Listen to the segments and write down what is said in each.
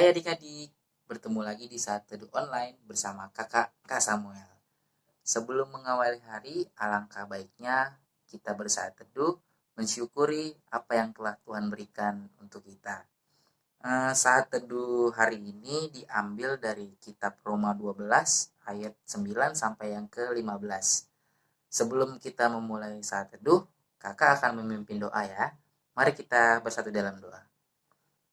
Hai adik-adik, bertemu lagi di Saat Teduh Online bersama kakak Kak Samuel. Sebelum mengawali hari, alangkah baiknya kita bersaat teduh, mensyukuri apa yang telah Tuhan berikan untuk kita. Saat teduh hari ini diambil dari kitab Roma 12 ayat 9 sampai yang ke-15. Sebelum kita memulai saat teduh, kakak akan memimpin doa ya. Mari kita bersatu dalam doa.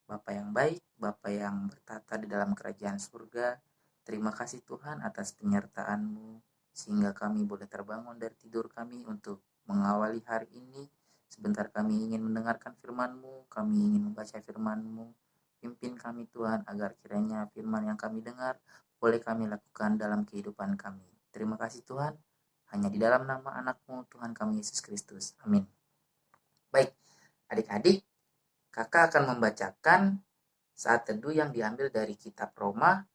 Bapa yang baik, Bapa yang bertata di dalam kerajaan surga, terima kasih Tuhan atas penyertaan-Mu, sehingga kami boleh terbangun dari tidur kami untuk mengawali hari ini. Sebentar kami ingin mendengarkan firman-Mu, kami ingin membaca firman-Mu. Pimpin kami Tuhan, agar kiranya firman yang kami dengar boleh kami lakukan dalam kehidupan kami. Terima kasih Tuhan, hanya di dalam nama anak-Mu, Tuhan kami Yesus Kristus. Amin. Baik, adik-adik, kakak akan membacakan saat teduh yang diambil dari kitab Roma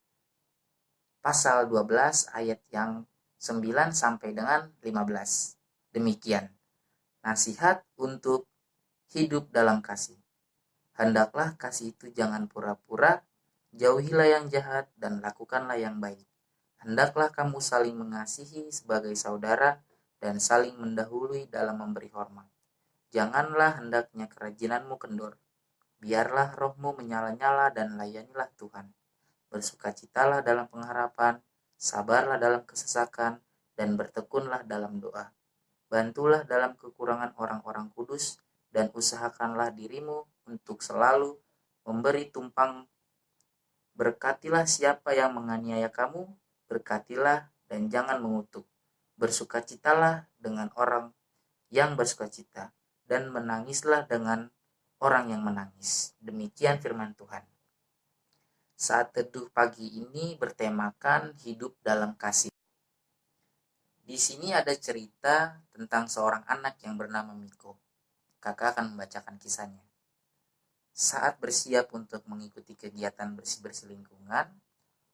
pasal 12 ayat yang 9 sampai dengan 15. Demikian, nasihat untuk hidup dalam kasih. Hendaklah kasih itu jangan pura-pura, jauhilah yang jahat dan lakukanlah yang baik. Hendaklah kamu saling mengasihi sebagai saudara dan saling mendahului dalam memberi hormat. Janganlah hendaknya kerajinanmu kendor. Biarlah rohmu menyala-nyala dan layanilah Tuhan. Bersukacitalah dalam pengharapan, sabarlah dalam kesesakan, dan bertekunlah dalam doa. Bantulah dalam kekurangan orang-orang kudus, dan usahakanlah dirimu untuk selalu memberi tumpang. Berkatilah siapa yang menganiaya kamu, berkatilah dan jangan mengutuk. Bersukacitalah dengan orang yang bersukacita, dan menangislah dengan orang yang menangis. Demikian firman Tuhan. Saat teduh pagi ini bertemakan hidup dalam kasih. Di sini ada cerita tentang seorang anak yang bernama Miko. Kakak akan membacakan kisahnya. Saat bersiap untuk mengikuti kegiatan bersih-bersih lingkungan,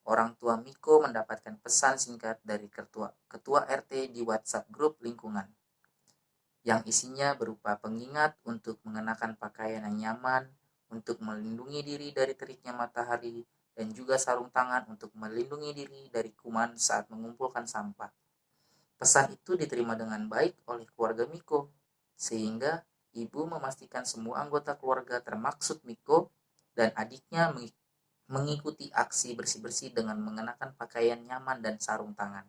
orang tua Miko mendapatkan pesan singkat dari ketua RT di WhatsApp grup lingkungan, yang isinya berupa pengingat untuk mengenakan pakaian yang nyaman, untuk melindungi diri dari teriknya matahari, dan juga sarung tangan untuk melindungi diri dari kuman saat mengumpulkan sampah. Pesan itu diterima dengan baik oleh keluarga Miko, sehingga ibu memastikan semua anggota keluarga termaksud Miko dan adiknya mengikuti aksi bersih-bersih dengan mengenakan pakaian nyaman dan sarung tangan.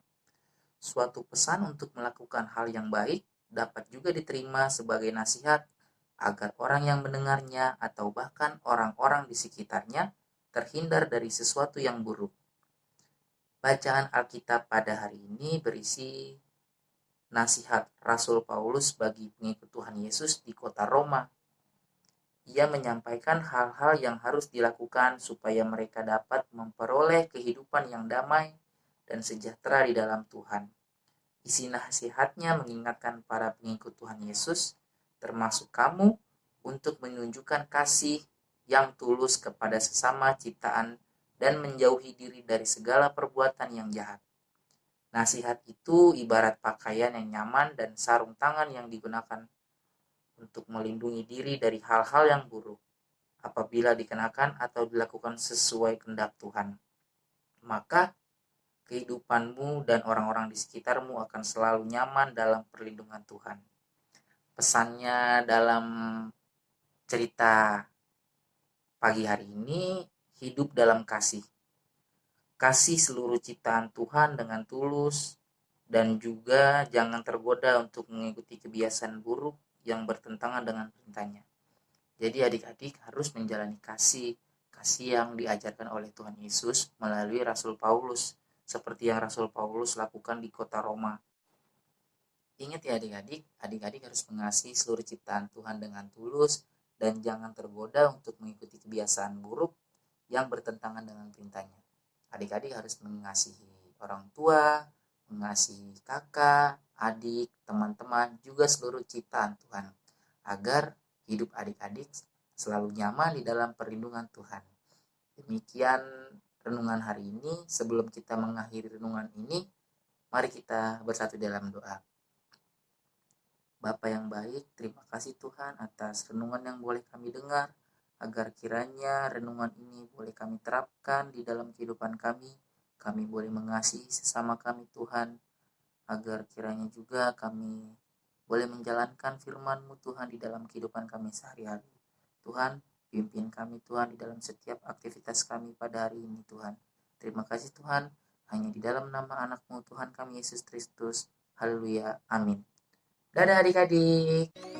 Suatu pesan untuk melakukan hal yang baik dapat juga diterima sebagai nasihat agar orang yang mendengarnya atau bahkan orang-orang di sekitarnya terhindar dari sesuatu yang buruk. Bacaan Alkitab pada hari ini berisi nasihat Rasul Paulus bagi pengikut Tuhan Yesus di kota Roma. Ia menyampaikan hal-hal yang harus dilakukan supaya mereka dapat memperoleh kehidupan yang damai dan sejahtera di dalam Tuhan. Isi nasihatnya mengingatkan para pengikut Tuhan Yesus, termasuk kamu, untuk menunjukkan kasih yang tulus kepada sesama ciptaan dan menjauhi diri dari segala perbuatan yang jahat. Nasihat itu ibarat pakaian yang nyaman dan sarung tangan yang digunakan untuk melindungi diri dari hal-hal yang buruk apabila dikenakan atau dilakukan sesuai kehendak Tuhan. Maka kehidupanmu dan orang-orang di sekitarmu akan selalu nyaman dalam perlindungan Tuhan. Pesannya dalam cerita pagi hari ini, hidup dalam kasih. Kasih seluruh ciptaan Tuhan dengan tulus, dan juga jangan tergoda untuk mengikuti kebiasaan buruk yang bertentangan dengan perintahnya. Jadi adik-adik harus menjalani kasih yang diajarkan oleh Tuhan Yesus melalui Rasul Paulus, seperti yang Rasul Paulus lakukan di kota Roma. Ingat ya adik-adik harus mengasihi seluruh ciptaan Tuhan dengan tulus dan jangan tergoda untuk mengikuti kebiasaan buruk yang bertentangan dengan perintahnya. Adik-adik harus mengasihi orang tua, mengasihi kakak, adik, teman-teman, juga seluruh ciptaan Tuhan, agar hidup adik-adik selalu nyaman di dalam perlindungan Tuhan. Demikian renungan hari ini. Sebelum kita mengakhiri renungan ini, mari kita bersatu dalam doa. Bapa yang baik, terima kasih Tuhan atas renungan yang boleh kami dengar. agar kiranya renungan ini boleh kami terapkan di dalam kehidupan kami. Kami boleh mengasihi sesama kami Tuhan, agar kiranya juga kami boleh menjalankan firman-Mu Tuhan di dalam kehidupan kami sehari-hari. Tuhan, pimpin kami Tuhan di dalam setiap aktivitas kami pada hari ini Tuhan. Terima kasih Tuhan, hanya di dalam nama anak-Mu Tuhan kami Yesus Kristus. Haleluya, amin. Dadah adik-adik.